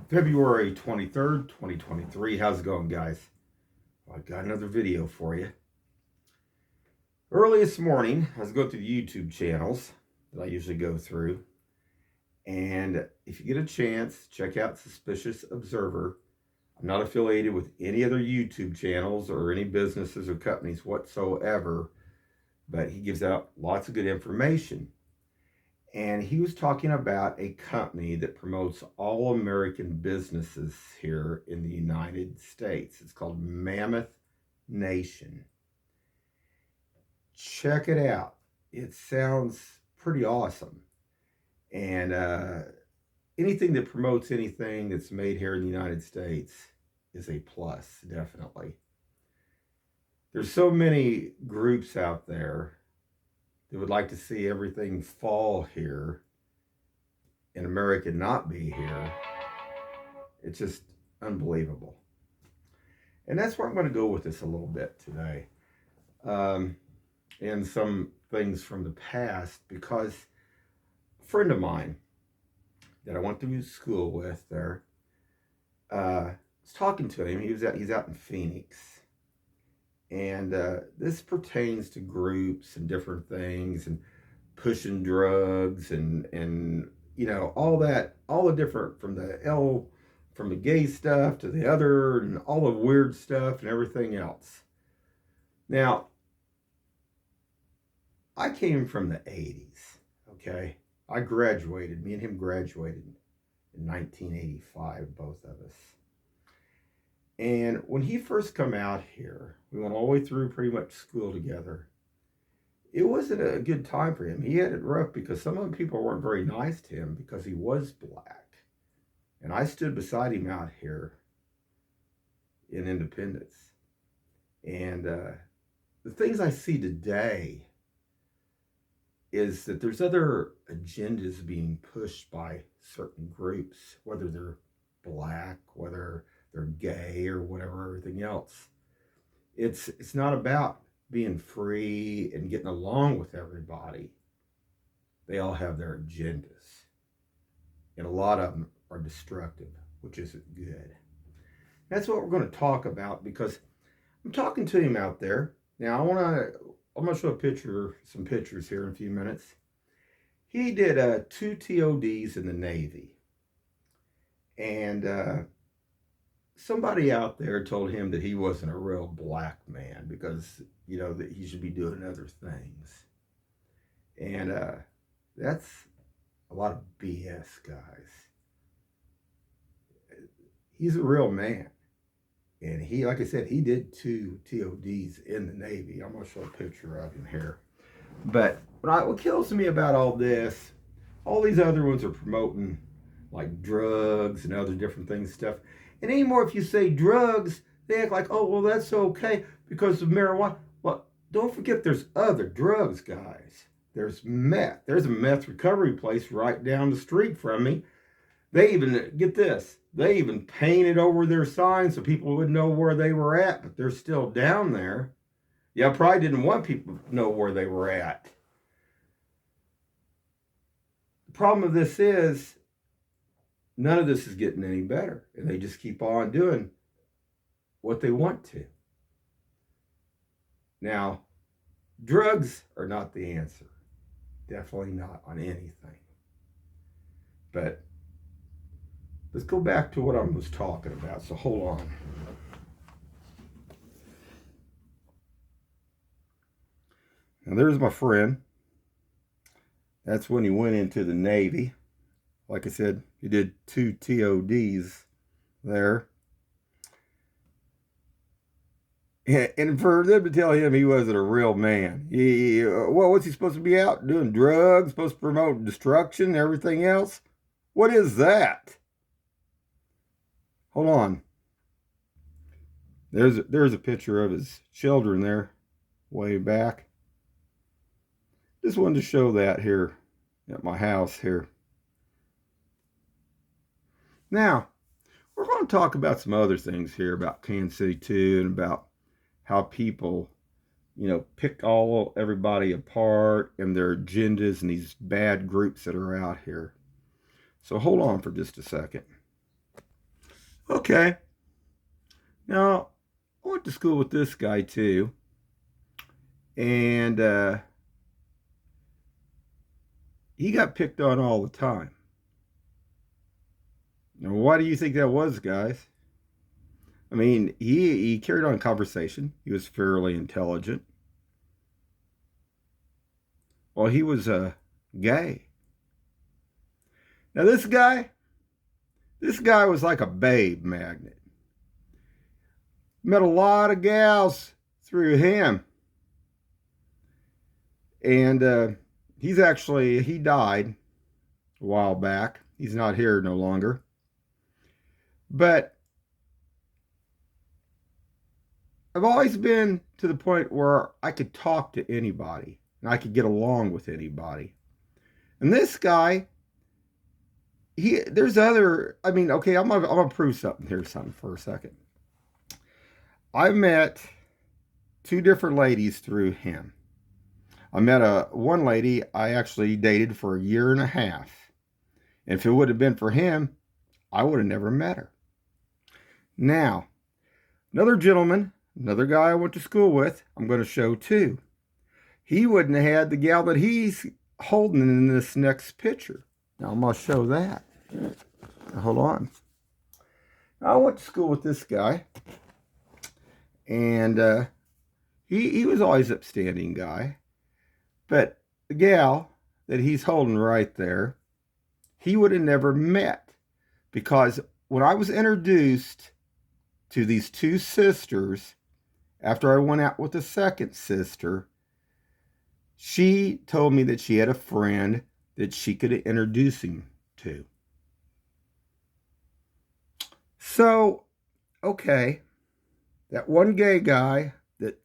February 23rd, 2023. How's it going, guys? Well, I got another video for you. Early this morning, I was going through the YouTube channels that I usually go through. And if you get a chance, check out Suspicious Observer. I'm not affiliated with any other YouTube channels or any businesses or companies whatsoever, but he gives out lots of good information. And he was talking about a company that promotes all American businesses here in the United States. It's called Mammoth Nation. Check it out. It sounds pretty awesome. And anything that promotes anything that's made here in the United States is a plus, definitely. There's so many groups out there that would like to see everything fall here and America not be here. It's just unbelievable. And that's where I'm going to go with this a little bit today. And some things from the past, because a friend of mine that I went to school with there, was talking to him. He's out in Phoenix. And this pertains to groups and different things and pushing drugs and you know, all the different from the gay stuff to the other and all the weird stuff and everything else. Now, I came from the 80s, okay? Me and him graduated in 1985, both of us. And when he first come out here, we went all the way through pretty much school together. It wasn't a good time for him. He had it rough because some of the people weren't very nice to him because he was black. And I stood beside him out here in Independence. And the things I see today is that there's other agendas being pushed by certain groups, whether they're black, whether they're gay or whatever, everything else. It's not about being free and getting along with everybody. They all have their agendas. And a lot of them are destructive, which isn't good. That's what we're going to talk about because I'm talking to him out there. Now I'm going to show some pictures here in a few minutes. He did 2 TODs in the Navy. And somebody out there told him that he wasn't a real black man because, you know, that he should be doing other things. And that's a lot of BS, guys. He's a real man. And he, like I said, he did 2 TODs in the Navy. I'm going to show a picture of him here. But what kills me about all this, all these other ones are promoting like drugs and other different things stuff. And anymore, if you say drugs, they act like, oh, well, that's okay because of marijuana. Well, don't forget there's other drugs, guys. There's meth. There's a meth recovery place right down the street from me. They even, get this, they even painted over their signs so people would know where they were at, but they're still down there. Yeah, I probably didn't want people to know where they were at. The problem of this is, none of this is getting any better, and they just keep on doing what they want to. Now, drugs are not the answer. Definitely not on anything. But let's go back to what I was talking about. So hold on. Now there's my friend. That's when he went into the Navy. Like I said, he did 2 TODs there. And for them to tell him he wasn't a real man, what's he supposed to be out doing? Drugs, supposed to promote destruction, everything else? What is that? Hold on. There's a picture of his children there, way back. Just wanted to show that here at my house here. Now, we're going to talk about some other things here about Kansas City too, and about how people, you know, pick everybody apart and their agendas and these bad groups that are out here. So hold on for just a second. Okay. Now, I went to school with this guy too. And he got picked on all the time. Now, why do you think that was, guys? I mean, he carried on conversation. He was fairly intelligent. Well, he was gay. Now, this guy was like a babe magnet. Met a lot of gals through him. And he died a while back. He's not here no longer. But I've always been to the point where I could talk to anybody and I could get along with anybody. And this guy, there's other, I mean, okay, I'm gonna prove something here, something for a second. I've met two different ladies through him. I met one lady I actually dated for a year and a half. And if it would have been for him, I would have never met her. Now, another gentleman, another guy I went to school with, I'm going to show too. He wouldn't have had the gal that he's holding in this next picture. Now, I'm going to show that. Now, hold on. I went to school with this guy. And he was always an upstanding guy. But the gal that he's holding right there, he would have never met. Because when I was introduced to these two sisters, after I went out with the second sister, she told me that she had a friend that she could introduce him to. So, okay, that one gay guy that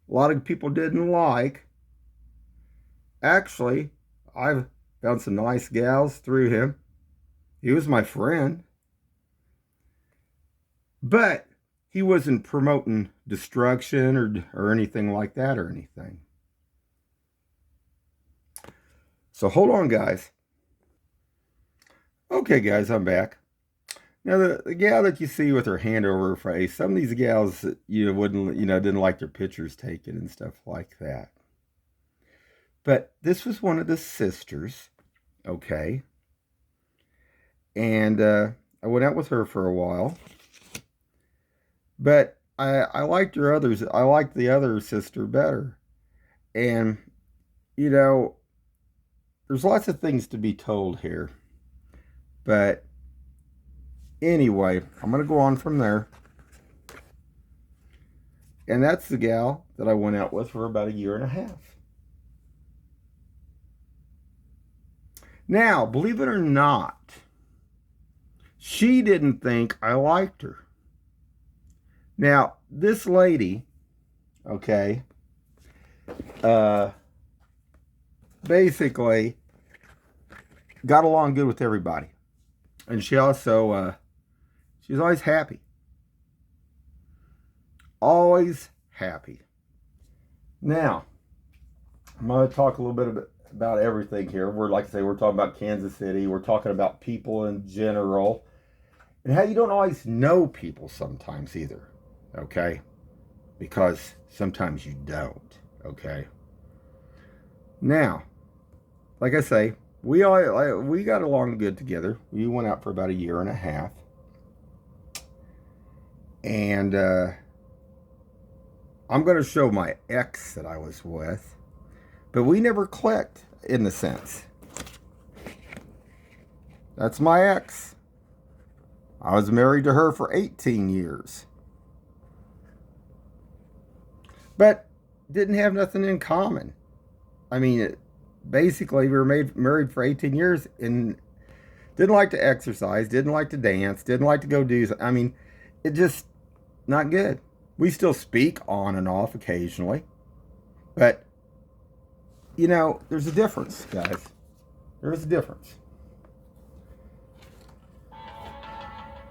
a lot of people didn't like, actually, I've found some nice gals through him. He was my friend. But he wasn't promoting destruction or anything like that or anything. So hold on, guys. Okay, guys, I'm back. Now, the gal that you see with her hand over her face, some of these gals didn't like their pictures taken and stuff like that. But this was one of the sisters, okay? And I went out with her for a while. But I liked her others. I liked the other sister better. And, there's lots of things to be told here. But anyway, I'm going to go on from there. And that's the gal that I went out with for about a year and a half. Now, believe it or not, she didn't think I liked her. Now, this lady, okay, basically got along good with everybody. And she also, she's always happy. Always happy. Now, I'm going to talk a little bit about everything here. Like I say, we're talking about Kansas City. We're talking about people in general. And how you don't always know people sometimes either. Okay? Because sometimes you don't. Okay? Now, like I say, we got along good together. We went out for about a year and a half. And I'm going to show my ex that I was with. But we never clicked in the sense. That's my ex. I was married to her for 18 years. But didn't have nothing in common. I mean, basically, we were married for 18 years and didn't like to exercise, didn't like to dance, didn't like to go do. I mean, it just not good. We still speak on and off occasionally. But, there's a difference, guys. There's a difference.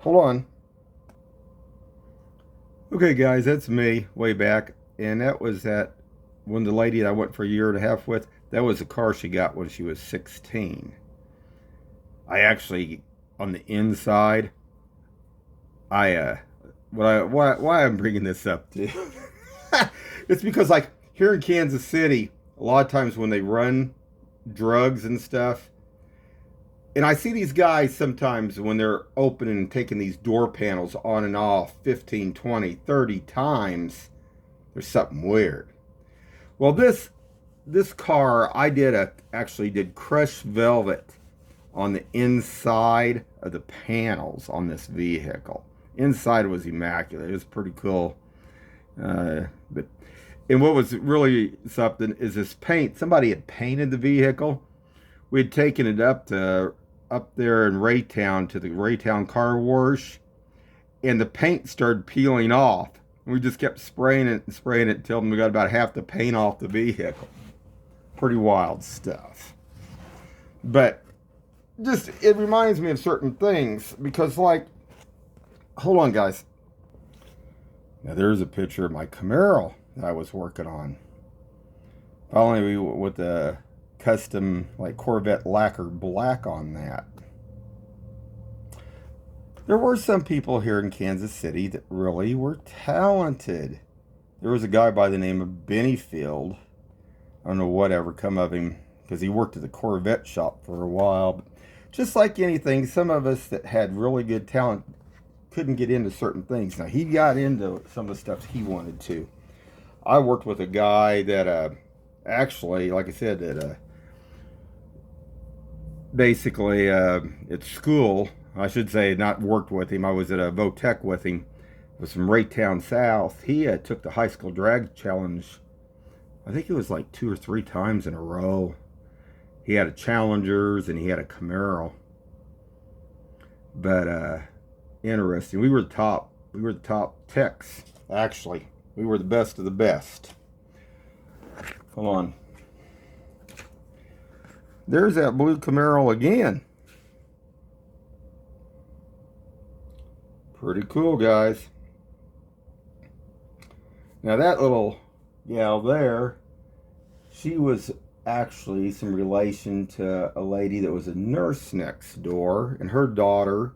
Hold on. Okay, guys, that's me way back. And that was when the lady that I went for a year and a half with, that was a car she got when she was 16. I actually, on the inside, I why I'm bringing this up too. It's because like here in Kansas City, a lot of times when they run drugs and stuff, and I see these guys sometimes when they're opening and taking these door panels on and off 15, 20, 30 times, there's something weird. Well, this car I actually did crushed velvet on the inside of the panels on this vehicle. Inside was immaculate. It was pretty cool. But and what was really something is this paint. Somebody had painted the vehicle. We had taken it up there in Raytown to the Raytown car wash, and the paint started peeling off. We just kept spraying it and spraying it until we got about half the paint off the vehicle. Pretty wild stuff. But just it reminds me of certain things because like hold on guys. Now there's a picture of my Camaro that I was working on. Finally with the custom like Corvette lacquer black on that. There were some people here in Kansas City that really were talented. There was a guy by the name of Benny Field. I don't know whatever come of him because he worked at the Corvette shop for a while. But just like anything, some of us that had really good talent couldn't get into certain things. Now, he got into some of the stuff he wanted to. I worked with a guy that actually, like I said, that basically at school, I should say, not worked with him. I was at a Votech with him. It was from Raytown South. He took the high school drag challenge. I think it was like 2 or 3 times in a row. He had a Challengers and he had a Camaro. But interesting. We were the top. We were the top techs. Actually, we were the best of the best. Hold on. There's that blue Camaro again. Pretty cool, guys. Now that little gal there, she was actually some relation to a lady that was a nurse next door, and her daughter,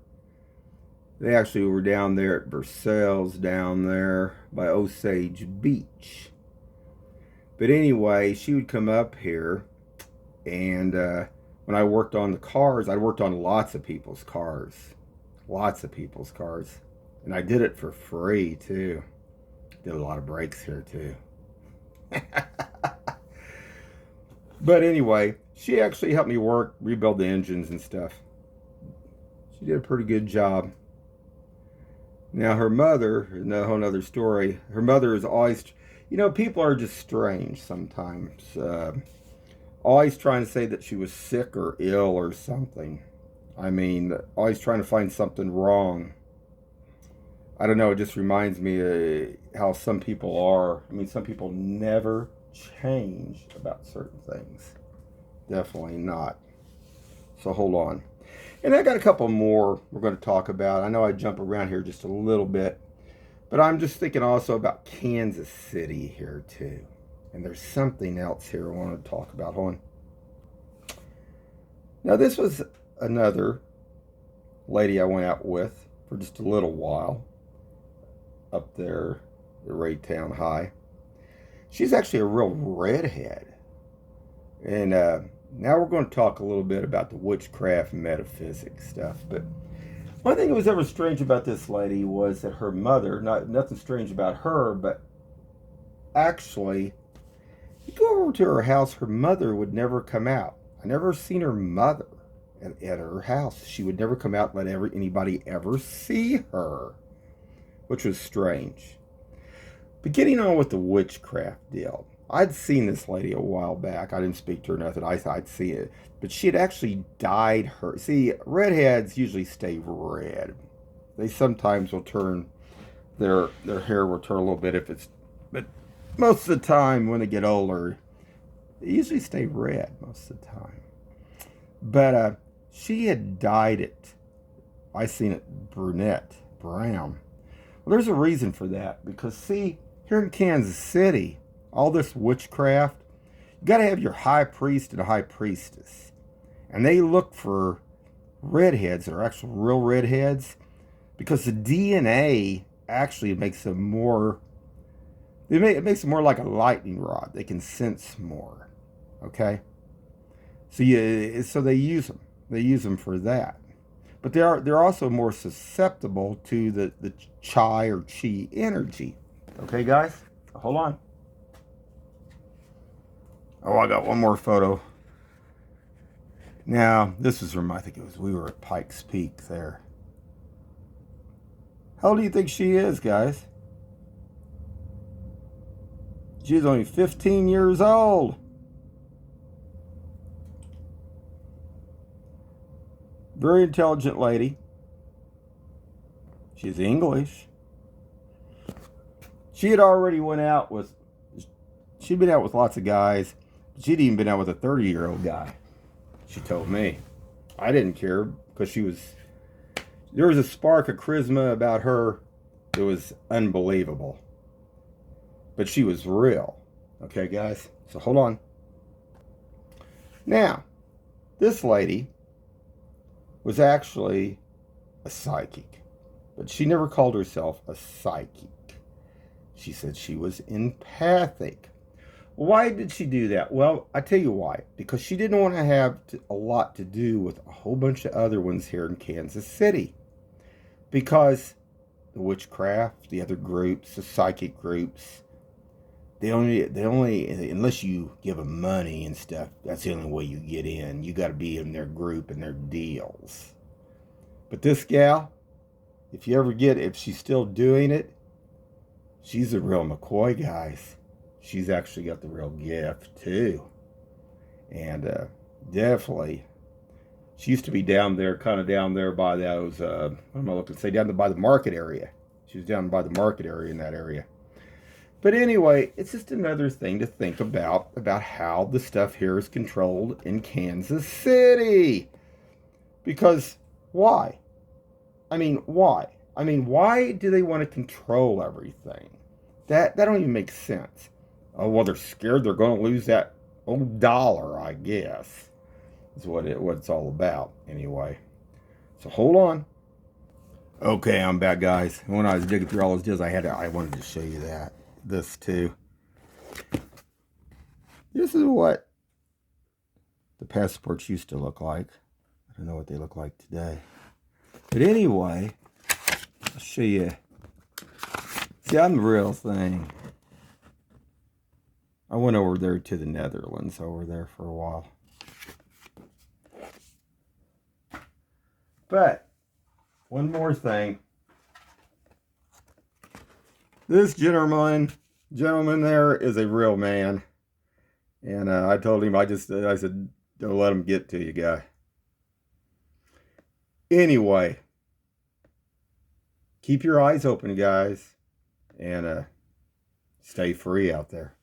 they actually were down there at Versailles down there by Osage Beach. But anyway, she would come up here, and when I worked on the cars, I worked on lots of people's cars. Lots of people's cars. And I did it for free, too. Did a lot of breaks here, too. But anyway, she actually helped me rebuild the engines and stuff. She did a pretty good job. Now, her mother, a whole nother story. Her mother is always, people are just strange sometimes. Always trying to say that she was sick or ill or something. I mean, always trying to find something wrong. I don't know, it just reminds me of how some people are. I mean, some people never change about certain things. Definitely not. So hold on. And I got a couple more we're going to talk about. I know I jump around here just a little bit, but I'm just thinking also about Kansas City here too. And there's something else here I want to talk about. Hold on. Now this was another lady I went out with for just a little while up there at Raytown High. She's actually a real redhead. And now we're going to talk a little bit about the witchcraft metaphysics stuff. But one thing that was ever strange about this lady was that her mother, nothing strange about her, but actually, you go over to her house, her mother would never come out. I never seen her mother at her house. She would never come out and let anybody ever see her, which was strange. But getting on with the witchcraft deal, I'd seen this lady a while back. I didn't speak to her nothing. I'd see it. But she had actually dyed her. See, redheads usually stay red. They sometimes will turn, their hair will turn a little bit but most of the time when they get older, they usually stay red most of the time. But she had dyed it. I seen it brown. Well, there's a reason for that. Because see, here in Kansas City, all this witchcraft, you got to have your high priest and a high priestess. And they look for redheads that are actual real redheads. because the DNA actually makes them more, it makes them more like a lightning rod. They can sense more. Okay? So they use them. They use them for that. But they're also more susceptible to the chai or chi energy. Okay, guys? Hold on. Oh, I got one more photo. Now, this is from, I think it was, we were at Pikes Peak there. How old do you think she is, guys? She's only 15 years old. Very intelligent lady. She's English. She had already she'd been out with lots of guys. She'd even been out with a 30-year-old guy. She told me. I didn't care because there was a spark of charisma about her that was unbelievable. But she was real. Okay, guys? So hold on. Now, this lady was actually a psychic. But she never called herself a psychic. She said she was empathic. Why did she do that? Well, I tell you why. Because she didn't want to have a lot to do with a whole bunch of other ones here in Kansas City. Because the witchcraft, the other groups, the psychic groups, they only, unless you give them money and stuff, that's the only way you get in. You got to be in their group and their deals. But this gal, if she's still doing it, she's a real McCoy, guys. She's actually got the real gift, too. And definitely, she used to be down there by those, what am I looking to say, down by the market area. She was down by the market area in that area. But anyway, it's just another thing to think about how the stuff here is controlled in Kansas City. Because why? Why do they want to control everything? That don't even make sense. Oh, well, they're scared they're going to lose that old dollar, I guess. Is what it's all about, anyway. So hold on. Okay, I'm back, guys. When I was digging through all those deals, I wanted to show you this too. This is what the passports used to look like. I don't know what they look like today. But anyway, I'll show you. See, I'm the real thing. I went over there to the Netherlands over there for a while. But, one more thing. This gentleman there is a real man. And I told him, I said, don't let him get to you, guy. Anyway, keep your eyes open, guys. And stay free out there.